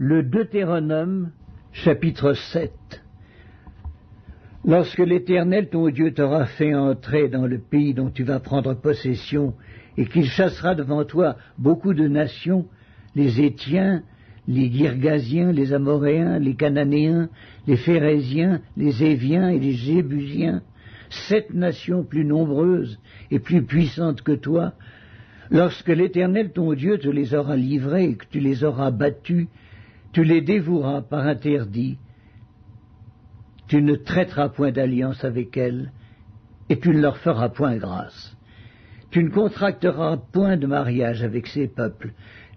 Le Deutéronome, chapitre 7. Lorsque l'Éternel ton Dieu t'aura fait entrer dans le pays dont tu vas prendre possession, et qu'il chassera devant toi beaucoup de nations, les Hétiens, les Girgasiens, les Amoréens, les Cananéens, les Phéréziens, les Éviens et les Jébusiens, 7 nations plus nombreuses et plus puissantes que toi, lorsque l'Éternel ton Dieu te les aura livrés et que tu les auras battus, tu les dévoueras par interdit, tu ne traiteras point d'alliance avec elles, et tu ne leur feras point grâce. Tu ne contracteras point de mariage avec ces peuples,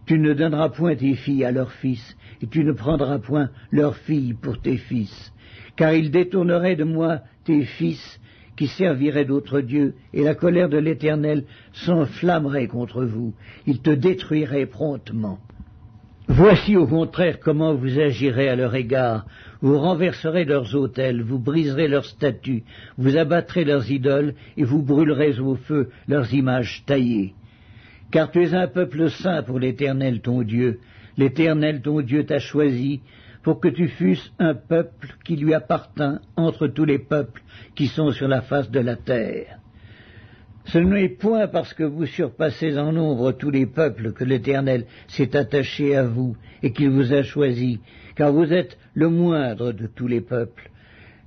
tu ne donneras point tes filles à leurs fils, et tu ne prendras point leurs filles pour tes fils, car ils détourneraient de moi tes fils, qui serviraient d'autres dieux, et la colère de l'Éternel s'enflammerait contre vous, il te détruirait promptement. Voici au contraire comment vous agirez à leur égard. Vous renverserez leurs autels, vous briserez leurs statues, vous abattrez leurs idoles, et vous brûlerez au feu leurs images taillées. Car tu es un peuple saint pour l'Éternel ton Dieu. L'Éternel ton Dieu t'a choisi pour que tu fusses un peuple qui lui appartint entre tous les peuples qui sont sur la face de la terre. Ce n'est point parce que vous surpassez en nombre tous les peuples que l'Éternel s'est attaché à vous et qu'il vous a choisi, car vous êtes le moindre de tous les peuples,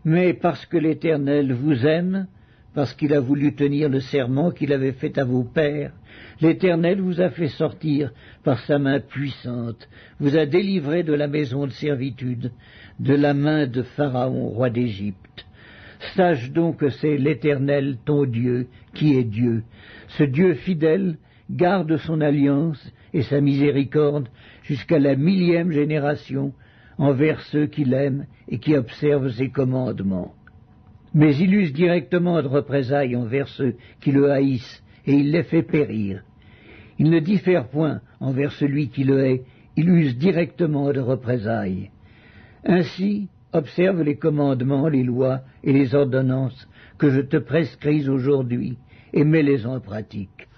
mais parce que l'Éternel vous aime, parce qu'il a voulu tenir le serment qu'il avait fait à vos pères. L'Éternel vous a fait sortir par sa main puissante, vous a délivré de la maison de servitude, de la main de Pharaon, roi d'Égypte. Sache donc que c'est l'Éternel, ton Dieu, qui est Dieu. Ce Dieu fidèle garde son alliance et sa miséricorde jusqu'à la 1000e génération envers ceux qui l'aiment et qui observent ses commandements. Mais il use directement de représailles envers ceux qui le haïssent, et il les fait périr. Il ne diffère point envers celui qui le hait, il use directement de représailles. Ainsi, observe les commandements, les lois et les ordonnances que je te prescris aujourd'hui, et mets-les en pratique.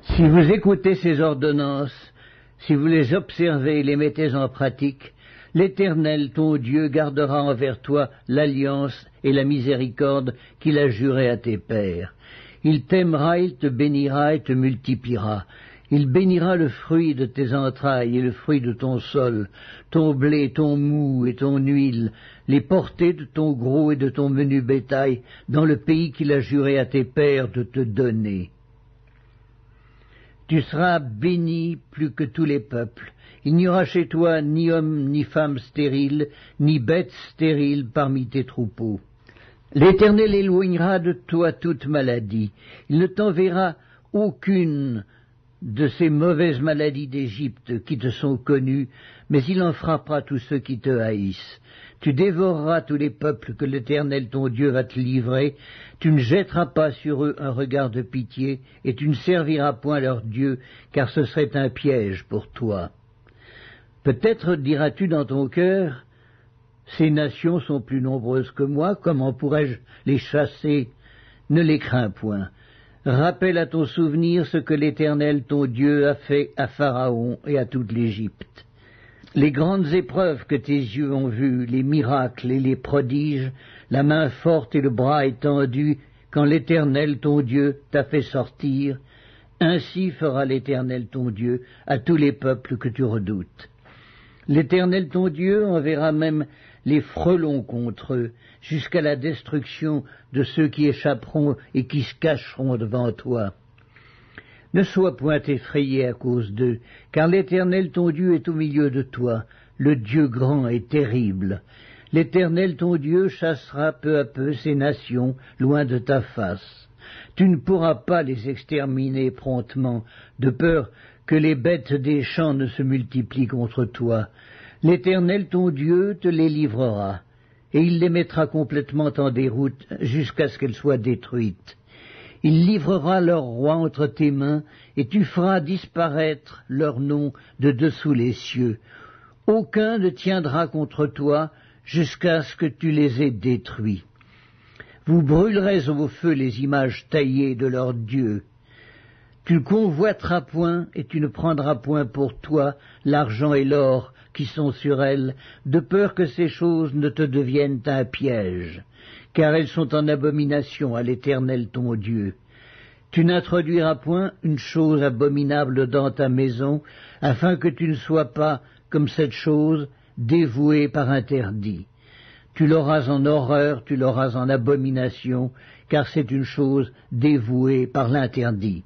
Si vous écoutez ces ordonnances, si vous les observez et les mettez en pratique, l'Éternel, ton Dieu, gardera envers toi l'alliance et la miséricorde qu'il a jurée à tes pères. Il t'aimera, il te bénira et te multipliera. Il bénira le fruit de tes entrailles et le fruit de ton sol, ton blé, ton mou et ton huile, les portées de ton gros et de ton menu bétail, dans le pays qu'il a juré à tes pères de te donner. Tu seras béni plus que tous les peuples. Il n'y aura chez toi ni homme ni femme stérile, ni bête stérile parmi tes troupeaux. L'Éternel éloignera de toi toute maladie. Il ne t'enverra aucune de ces mauvaises maladies d'Égypte qui te sont connues, mais il en frappera tous ceux qui te haïssent. Tu dévoreras tous les peuples que l'Éternel ton Dieu va te livrer, tu ne jetteras pas sur eux un regard de pitié, et tu ne serviras point leur Dieu, car ce serait un piège pour toi. Peut-être diras-tu dans ton cœur, ces nations sont plus nombreuses que moi, comment pourrais-je les chasser? Ne les crains point. Rappelle à ton souvenir ce que l'Éternel ton Dieu a fait à Pharaon et à toute l'Égypte. Les grandes épreuves que tes yeux ont vues, les miracles et les prodiges, la main forte et le bras étendu, quand l'Éternel ton Dieu t'a fait sortir, ainsi fera l'Éternel ton Dieu à tous les peuples que tu redoutes. L'Éternel ton Dieu enverra même les frelons contre eux, jusqu'à la destruction de ceux qui échapperont et qui se cacheront devant toi. Ne sois point effrayé à cause d'eux, car l'Éternel ton Dieu est au milieu de toi, le Dieu grand et terrible. L'Éternel ton Dieu chassera peu à peu ces nations loin de ta face. Tu ne pourras pas les exterminer promptement, de peur que les bêtes des champs ne se multiplient contre toi. L'Éternel ton Dieu te les livrera, et il les mettra complètement en déroute jusqu'à ce qu'elles soient détruites. Il livrera leur roi entre tes mains, et tu feras disparaître leur nom de dessous les cieux. Aucun ne tiendra contre toi jusqu'à ce que tu les aies détruits. Vous brûlerez au feu les images taillées de leurs dieux. Tu ne convoiteras point et tu ne prendras point pour toi l'argent et l'or qui sont sur elles, de peur que ces choses ne te deviennent un piège, car elles sont en abomination à l'Éternel ton Dieu. Tu n'introduiras point une chose abominable dans ta maison, afin que tu ne sois pas, comme cette chose, dévoué par interdit. Tu l'auras en horreur, tu l'auras en abomination, car c'est une chose dévouée par l'interdit.